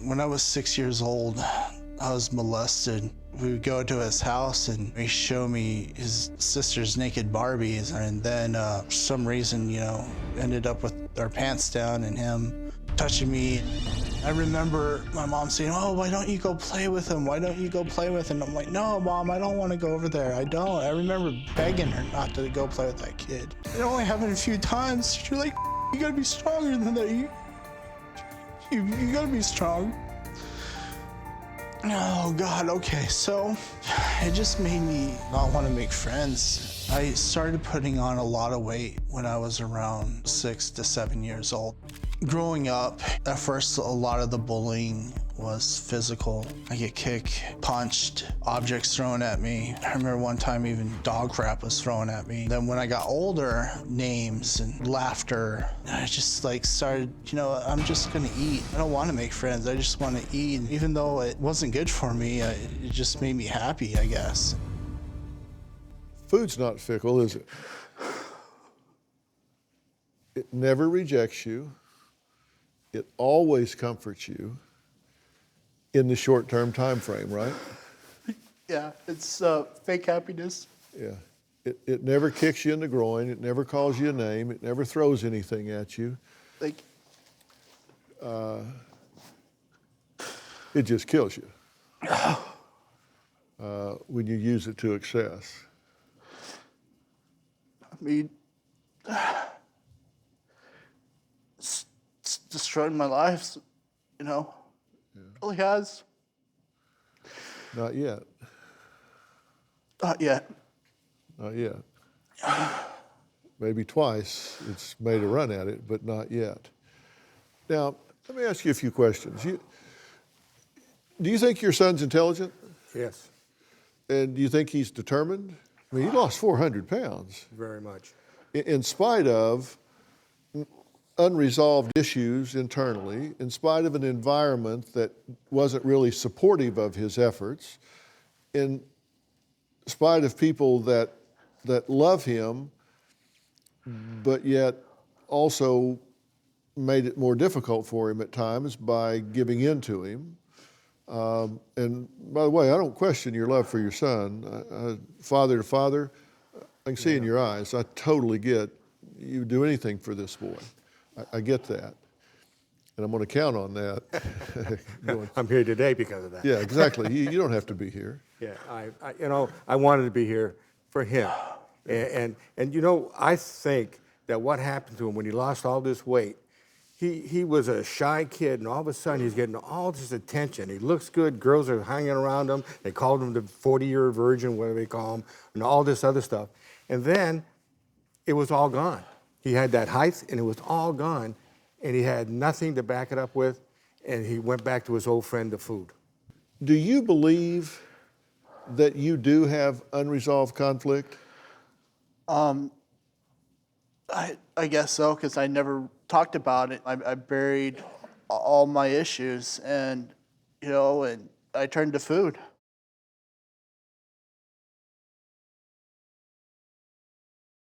When I was 6 years old, I was molested. We would go to his house and he'd show me his sister's naked Barbies, and then for some reason, ended up with our pants down and him touching me. I remember my mom saying, "Oh, why don't you go play with him? Why don't you go play with him?" I'm like, "No, Mom, I don't want to go over there. I don't." I remember begging her not to go play with that kid. It only happened a few times. She's like, "You gotta be stronger than that. You gotta be strong." Oh God, okay, so it just made me not want to make friends. I started putting on a lot of weight when I was around 6 to 7 years old. Growing up, at first a lot of the bullying was physical. I get kicked, punched, objects thrown at me. I remember one time even dog crap was thrown at me. Then when I got older, names and laughter. I just started, I'm just gonna eat. I don't want to make friends, I just want to eat. Even though it wasn't good for me, it just made me happy, I guess. Food's not fickle, is it? It never rejects you. It always comforts you in the short-term time frame, right? Yeah, it's fake happiness. Yeah. It never kicks you in the groin. It never calls you a name. It never throws anything at you. It just kills you when you use it to excess. I mean, it's destroyed my life, Yeah. Really has. Not yet. Not yet. Not yet. Maybe twice it's made a run at it, but not yet. Now, let me ask you a few questions. Do you think your son's intelligent? Yes. And do you think he's determined? I mean, he lost 400 pounds. Very much. In spite of unresolved issues internally, in spite of an environment that wasn't really supportive of his efforts, in spite of people that love him, but yet also made it more difficult for him at times by giving in to him. And by the way, I don't question your love for your son. Father to father, I can see in your eyes, I totally get you would do anything for this boy. I get that. And I'm going to count on that. I'm here today because of that. Yeah, exactly. You don't have to be here. Yeah, I wanted to be here for him. And I think that what happened to him when he lost all this weight, he was a shy kid, and all of a sudden he's getting all this attention. He looks good. Girls are hanging around him. They called him the 40-year virgin, whatever they call him, and all this other stuff. And then it was all gone. He had that height, and it was all gone, and he had nothing to back it up with, and he went back to his old friend, the food. Do you believe that you do have unresolved conflict? I guess so, because I never talked about it. I buried all my issues, and I turned to food.